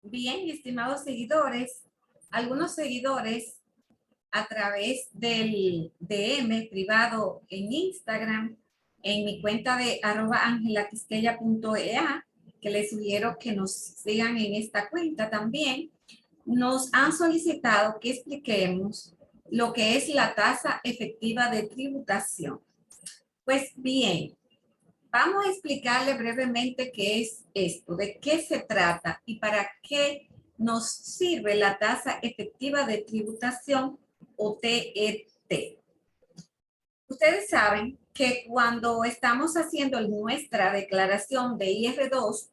Bien, estimados seguidores, algunos seguidores a través del DM privado en Instagram, en mi cuenta de @angelaquisqueya.ea, que les sugiero que nos sigan en esta cuenta también, nos han solicitado que expliquemos lo que es la tasa efectiva de tributación. Pues bien, vamos a explicarle brevemente qué es esto, de qué se trata y para qué nos sirve la tasa efectiva de tributación o TET. Ustedes saben que cuando estamos haciendo nuestra declaración de IR2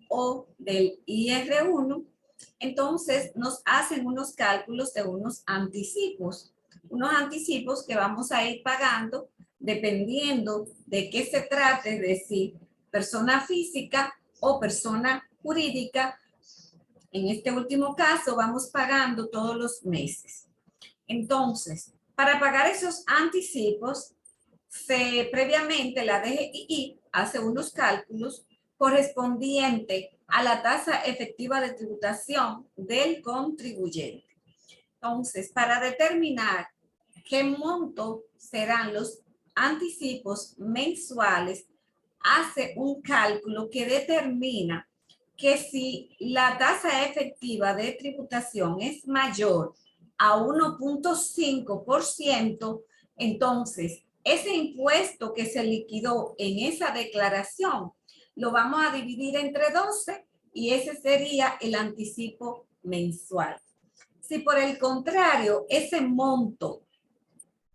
o del IR1, entonces nos hacen unos cálculos de unos anticipos que vamos a ir pagando dependiendo de qué se trate, de si persona física o persona jurídica. En este último caso vamos pagando todos los meses. Entonces, para pagar esos anticipos, previamente la DGI hace unos cálculos correspondientes a la tasa efectiva de tributación del contribuyente. Entonces, para determinar qué monto serán los anticipos mensuales, hace un cálculo que determina que si la tasa efectiva de tributación es mayor a 1.5%, entonces ese impuesto que se liquidó en esa declaración lo vamos a dividir entre 12 y ese sería el anticipo mensual. Si por el contrario ese monto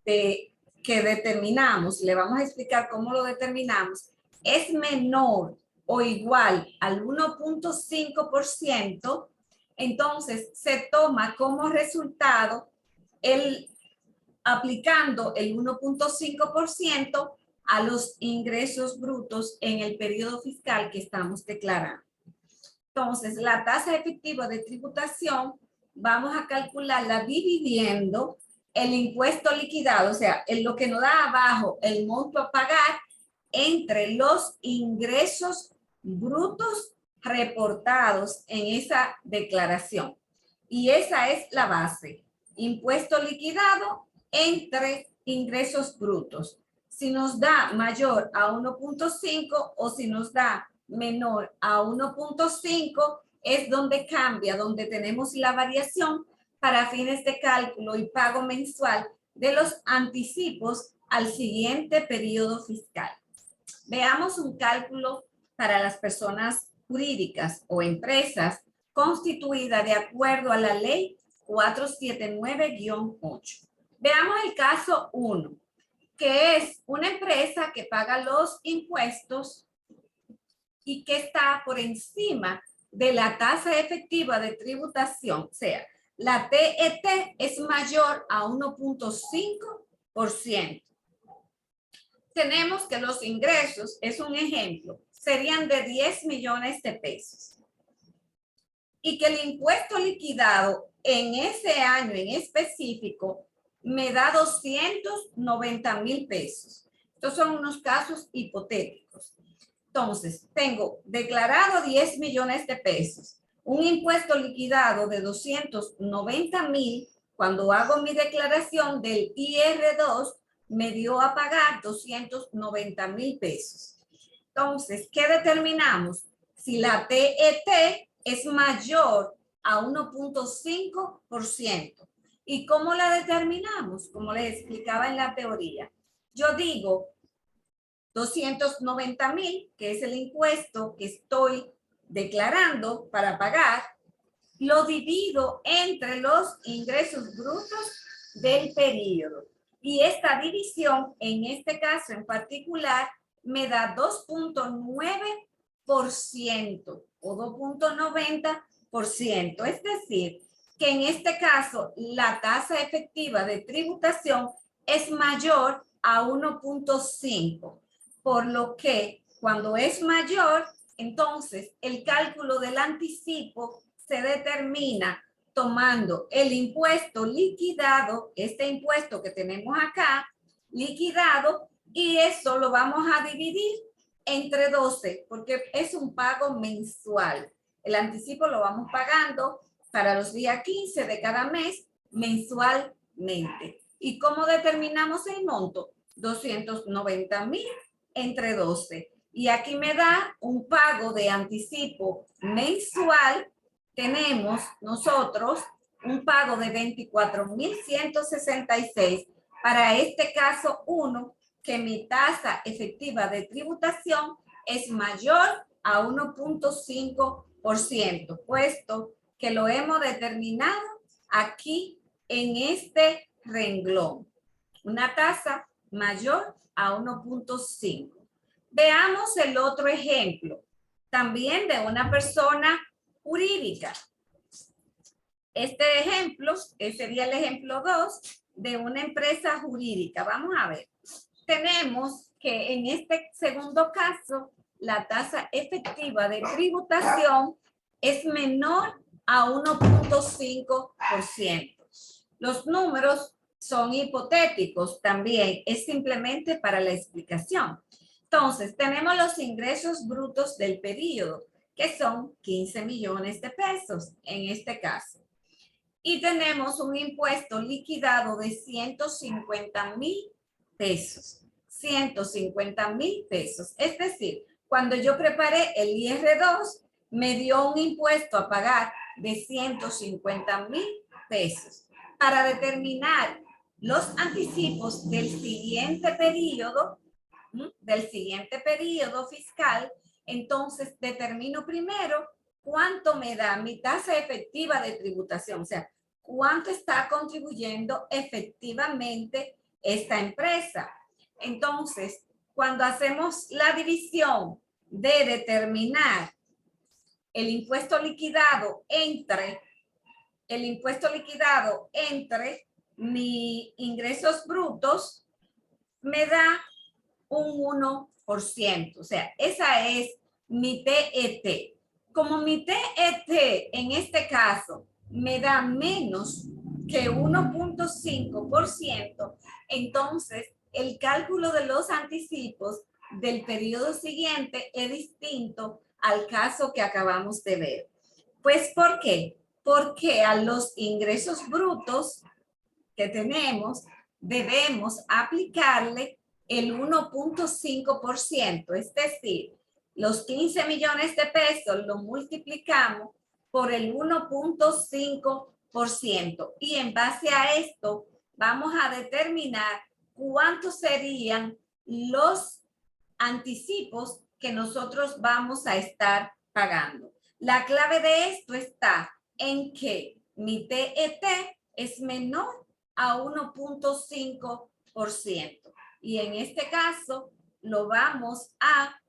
que determinamos, le vamos a explicar cómo lo determinamos, es menor o igual al 1.5%, entonces se toma como resultado aplicando el 1.5% a los ingresos brutos en el periodo fiscal que estamos declarando. Entonces, la tasa efectiva de tributación vamos a calcularla dividiendo el impuesto liquidado, o sea, en lo que nos da abajo el monto a pagar entre los ingresos brutos reportados en esa declaración. Y esa es la base. Impuesto liquidado entre ingresos brutos. Si nos da mayor a 1.5 o si nos da menor a 1.5, es donde cambia, donde tenemos la variación para fines de cálculo y pago mensual de los anticipos al siguiente periodo fiscal. Veamos un cálculo para las personas jurídicas o empresas constituidas de acuerdo a la ley 479-8. Veamos el caso 1, que es una empresa que paga los impuestos y que está por encima de la tasa efectiva de tributación, o sea, la TET es mayor a 1.5%. Tenemos que los ingresos, es un ejemplo, serían de 10 millones de pesos. Y que el impuesto liquidado en ese año en específico me da 290,000 pesos. Estos son unos casos hipotéticos. Entonces, tengo declarado 10 millones de pesos, un impuesto liquidado de 290,000, cuando hago mi declaración del IR2, me dio a pagar 290,000 pesos. Entonces, ¿qué determinamos? Si la TET es mayor a 1.5%. ¿Y cómo la determinamos? Como les explicaba en la teoría. Yo digo 290,000, que es el impuesto que estoy declarando para pagar, lo divido entre los ingresos brutos del periodo. Y esta división, en este caso en particular, me da 2.9% o 2.90%. Es decir, que en este caso la tasa efectiva de tributación es mayor a 1.5%. Por lo que cuando es mayor, entonces el cálculo del anticipo se determina tomando el impuesto liquidado, este impuesto que tenemos acá, liquidado, y eso lo vamos a dividir entre 12, porque es un pago mensual. El anticipo lo vamos pagando para los días 15 de cada mes mensualmente. ¿Y cómo determinamos el monto? 290,000 entre 12. Y aquí me da un pago de anticipo mensual. Tenemos nosotros un pago de 24,166 para este caso 1, que mi tasa efectiva de tributación es mayor a 1.5%, puesto que lo hemos determinado aquí en este renglón. Una tasa mayor a 1.5. Veamos el otro ejemplo, también de una persona jurídica. Este ejemplo sería el ejemplo 2 de una empresa jurídica. Vamos a ver. Tenemos que en este segundo caso, la tasa efectiva de tributación es menor a 1.5%. Los números son hipotéticos también, es simplemente para la explicación. Entonces, tenemos los ingresos brutos del periodo, que son 15 millones de pesos en este caso. Y tenemos un impuesto liquidado de 150,000 pesos. 150,000 pesos. Es decir, cuando yo preparé el IR2, me dio un impuesto a pagar de 150,000 pesos. Para determinar los anticipos del siguiente periodo fiscal, entonces determino primero cuánto me da mi tasa efectiva de tributación, o sea, cuánto está contribuyendo efectivamente esta empresa. Entonces, cuando hacemos la división de determinar el impuesto liquidado entre mis ingresos brutos, me da un 1%. O sea, esa es mi TET. Como mi TET en este caso me da menos que 1.5%, entonces el cálculo de los anticipos del periodo siguiente es distinto al caso que acabamos de ver. Pues, ¿por qué? Porque a los ingresos brutos que tenemos debemos aplicarle el 1.5%, es decir, los 15 millones de pesos lo multiplicamos por el 1.5% y en base a esto vamos a determinar cuántos serían los anticipos que nosotros vamos a estar pagando. La clave de esto está en que mi TET es menor a 1.5%. Y en este caso lo vamos a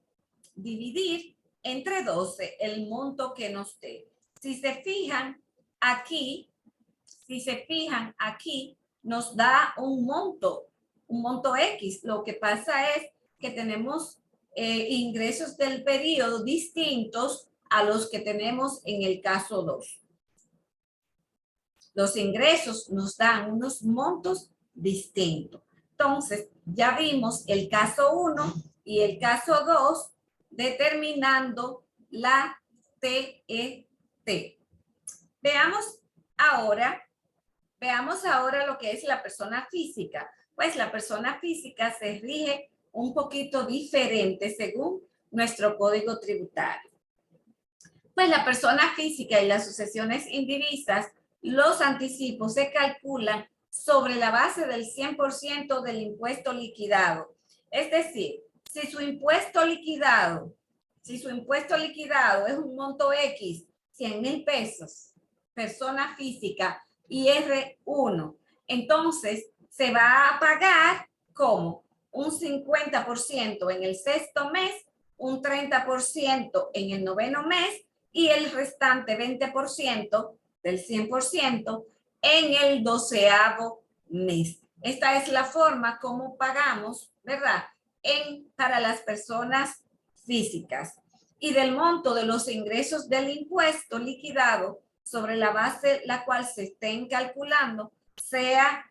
dividir entre 12, el monto que nos dé. Si se fijan aquí nos da un monto X. Lo que pasa es que tenemos ingresos del periodo distintos a los que tenemos en el caso 2. Los ingresos nos dan unos montos distintos. Entonces, ya vimos el caso 1 y el caso 2 determinando la TET. Veamos ahora lo que es la persona física. Pues la persona física se rige un poquito diferente según nuestro código tributario. Pues la persona física y las sucesiones indivisas, los anticipos se calculan sobre la base del 100% del impuesto liquidado. Es decir, si su impuesto liquidado es un monto X, 100,000 pesos, persona física, IR1, entonces se va a pagar como un 50% en el sexto mes, un 30% en el noveno mes y el restante 20% del 100% en el 12º mes. Esta es la forma como pagamos, ¿verdad? Para las personas físicas. Y del monto de los ingresos del impuesto liquidado sobre la base la cual se estén calculando, sea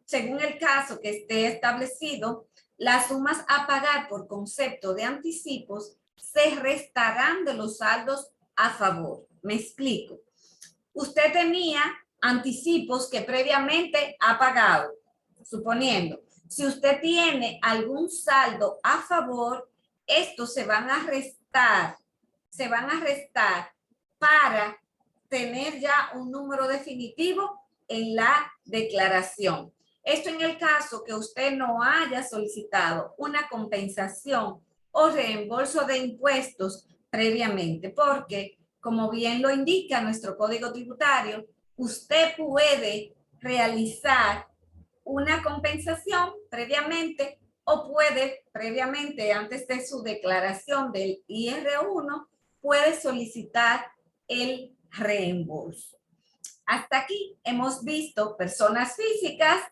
según el caso que esté establecido, las sumas a pagar por concepto de anticipos se restarán de los saldos a favor. Me explico. Usted tenía anticipos que previamente ha pagado, suponiendo, si usted tiene algún saldo a favor, estos se van a restar para tener ya un número definitivo en la declaración. Esto en el caso que usted no haya solicitado una compensación o reembolso de impuestos previamente, porque como bien lo indica nuestro Código Tributario, usted puede realizar una compensación previamente o puede previamente, antes de su declaración del IR1, puede solicitar el reembolso. Hasta aquí hemos visto personas físicas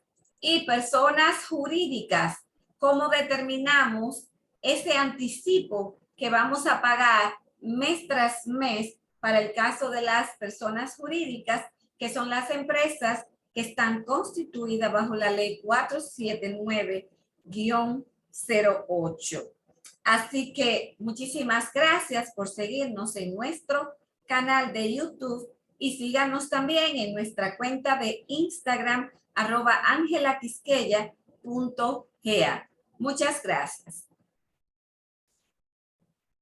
y personas jurídicas. ¿Cómo determinamos ese anticipo que vamos a pagar mes tras mes para el caso de las personas jurídicas, que son las empresas que están constituidas bajo la ley 479-08? Así que muchísimas gracias por seguirnos en nuestro canal de YouTube y síganos también en nuestra cuenta de Instagram @angelaquisqueya.ga. Muchas gracias.